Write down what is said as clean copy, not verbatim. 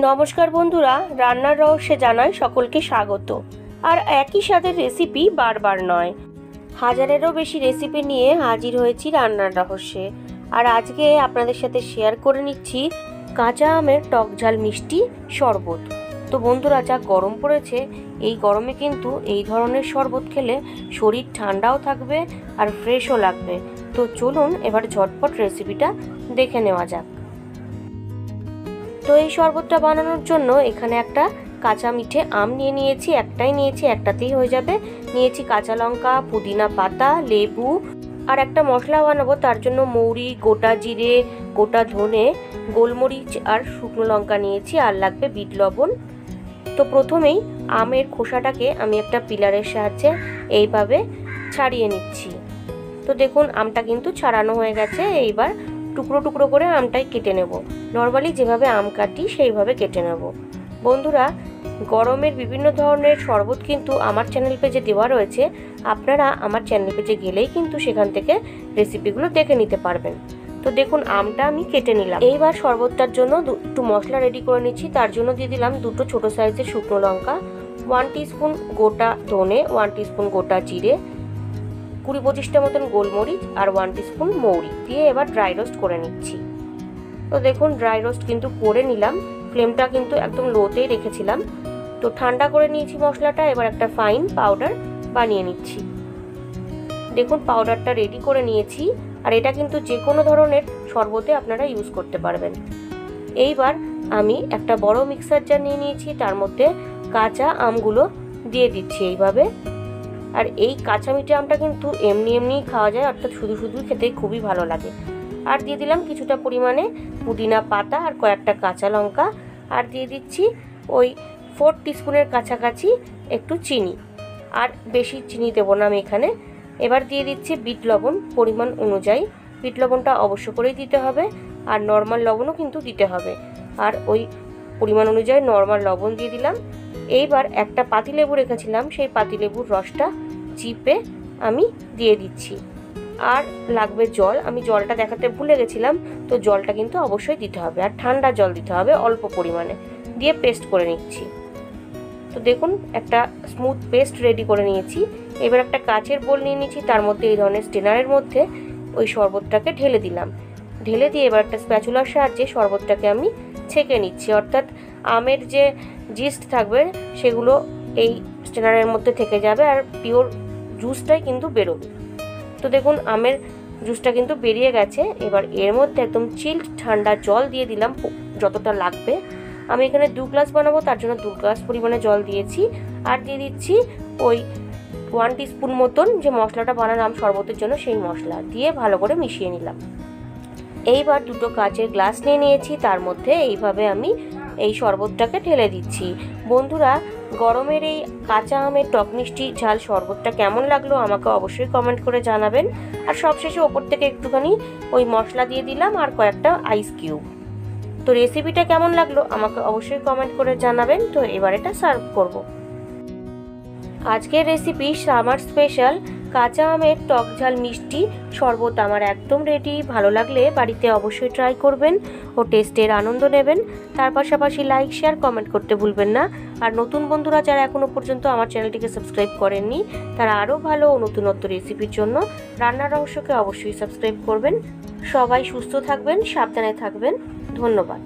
নমস্কার বন্ধুরা, রান্নার রহস্যে জানাই সকলকে স্বাগত। আর একই স্বাদের রেসিপি বারবার নয়, হাজারেরও বেশি রেসিপি নিয়ে হাজির হয়েছি রান্নার রহস্যে। আর আজকে আপনাদের সাথে শেয়ার করে নিচ্ছি কাঁচা আমের টক ঝাল মিষ্টি শরবত। তো বন্ধুরা, যা গরম পড়েছে, এই গরমে কিন্তু এই ধরনের শরবত খেলে শরীর ঠান্ডাও থাকবে আর ফ্রেশও লাগবে। তো চলুন এবার ঝটপট রেসিপিটা দেখে নেওয়া যাক। তো এই শরবতটা বানানোর জন্য এখানে একটা কাঁচা মিঠে আম নিয়েছি, একটাতেই হয়ে যাবে। নিয়েছি কাঁচা লঙ্কা, পুদিনা পাতা, লেবু, আর একটা মশলা বানাবো তার জন্য মৌরি, গোটা জিরে, গোটা ধনে, গোলমরিচ আর শুকনো লঙ্কা নিয়েছি, আর লাগবে বিট লবণ। তো প্রথমেই আমের খোসাটাকে আমি একটা পিলারের সাহায্যে এইভাবে ছাড়িয়ে নিচ্ছি। তো দেখুন আমটা কিন্তু ছাড়ানো হয়ে গেছে। এইবার টুকরো টুকরো করে আমটাই কেটে নেব। নর্মালি যেভাবে আম কাটি সেইভাবে কেটে নেব। বন্ধুরা, গরমের বিভিন্ন ধরনের শরবত কিন্তু আমার চ্যানেল পেজে দেওয়া রয়েছে। আপনারা আমার চ্যানেল পেজে গেলেই কিন্তু সেখান থেকে রেসিপিগুলো দেখে নিতে পারবেন। তো দেখুন আমটা আমি কেটে নিলাম। এইবার শরবতটার জন্য একটু মশলা রেডি করে নিচ্ছি। তার জন্য দিয়ে দিলাম দুটো ছোটো সাইজের শুকনো লঙ্কা, 1 টিস্পুন গোটা ধনে, 1 টিস্পুন গোটা জিরে, 20-25টা মতন গোলমরিচ আর 1 টিস্পুন মৌরি দিয়ে এবার ড্রাই রোস্ট করে নিচ্ছি। তো দেখুন ড্রাই রোস্ট কিন্তু করে নিলাম। ফ্লেমটা কিন্তু একদম লোতেই রেখেছিলাম। তো ঠান্ডা করে নিয়েছি মশলাটা। এবার একটা ফাইন পাউডার বানিয়ে নিচ্ছি। দেখুন পাউডারটা রেডি করে নিয়েছি। আর এটা কিন্তু যে কোনো ধরনের শরবতে আপনারা ইউজ করতে পারবেন। এইবার আমি একটা বড় মিক্সার জার নিয়ে নিয়েছি, তার মধ্যে কাঁচা আমগুলো দিয়ে দিচ্ছি এইভাবে। আর এই কাঁচা মিঠে আমটা কিন্তু এমনি খাওয়া যায়, অর্থাৎ শুধু শুধু খেতে খুবই ভালো লাগে। আর দিয়ে দিলাম কিছুটা পরিমাণে পুদিনা পাতা আর কয়েকটা কাঁচা লঙ্কা, আর দিয়ে দিচ্ছি ওই 4 টিস্পুনের কাছাকাছি একটু চিনি। আর বেশি চিনি দেবো না আমি এখানে। এবার দিয়ে দিচ্ছি বিট লবণ পরিমাণ অনুযায়ী। বিট লবণটা অবশ্য করেই দিতে হবে, আর নর্মাল লবণও কিন্তু দিতে হবে। আর ওই পরিমাণ অনুযায়ী নর্মাল লবণ দিয়ে দিলাম। এইবার একটা পাতিলেবু রেখেছিলাম, সেই পাতিলেবুর রসটা চিপে আমি দিয়ে দিচ্ছি। আর লাগবে জল। আমি জলটা দেখাতে ভুলে গেছিলাম, তো জলটা কিন্তু অবশ্যই দিতে হবে, আর ঠান্ডা জল দিতে হবে অল্প পরিমাণে, দিয়ে পেস্ট করে নিচ্ছি। তো দেখুন একটা স্মুথ পেস্ট রেডি করে নিয়েছি। এবার একটা কাচের বোল নিয়ে নিয়েছি, তার মধ্যে এই ধরনের স্টেনারের মধ্যে ওই শরবতটাকে ঢেলে দিলাম। ঢেলে দিয়ে এবার একটা স্প্যাচুলার সাহায্যে শরবতটাকে আমি ছেঁকে নিচ্ছি, অর্থাৎ আমের যে জিস্ট থাকবে সেগুলো এই স্টেনারের মধ্যে থেকে যাবে, আর পিওর জুসটাই কিন্তু বেরোবে। তো দেখুন আমের জুসটা কিন্তু বেরিয়ে গেছে। এবার এর মধ্যে একদম চিল্ড ঠান্ডা জল দিয়ে দিলাম যতটা লাগবে। আমি এখানে 2 গ্লাস বানাবো, তার জন্য 2 গ্লাস পরিমাণে জল দিয়েছি। আর দিয়ে দিচ্ছি ওই 1 টিস্পুন মতন যে মশলাটা বানালাম শরবতের জন্য, সেই মশলা দিয়ে ভালো করে মিশিয়ে নিলাম। এইবার দুটো কাচের গ্লাস নিয়ে নিয়েছি, তার মধ্যে এইভাবে আমি এই শরবতটাকে ঢেলে দিচ্ছি। বন্ধুরা, গরমের এই কাঁচা আমের টক মিষ্টি ঝাল শরবতটা কেমন লাগলো আমাকে অবশ্যই কমেন্ট করে জানাবেন। আর সবশেষে ওপর থেকে একটুখানি ওই মশলা দিয়ে দিলাম আর কয়েকটা আইস কিউব। তো রেসিপিটা কেমন লাগলো আমাকে অবশ্যই কমেন্ট করে জানাবেন। তো এবার এটা সার্ভ করব। আজকের রেসিপি সামার স্পেশাল কাঁচা আমের টক ঝাল মিষ্টি শরবত আমার একদম রেডি। ভালো লাগলে বাড়িতে অবশ্যই ট্রাই করবেন ও টেস্টের আনন্দ নেবেন। তার পাশাপাশি লাইক, শেয়ার, কমেন্ট করতে ভুলবেন না। আর নতুন বন্ধুরা যারা এখনও পর্যন্ত আমার চ্যানেলটিকে সাবস্ক্রাইব করেননি, তারা আরও ভালো ও নতুনত্ব রেসিপির জন্য রান্নার রহস্যকে অবশ্যই সাবস্ক্রাইব করবেন। সবাই সুস্থ থাকবেন, সাবধানে থাকবেন। ধন্যবাদ।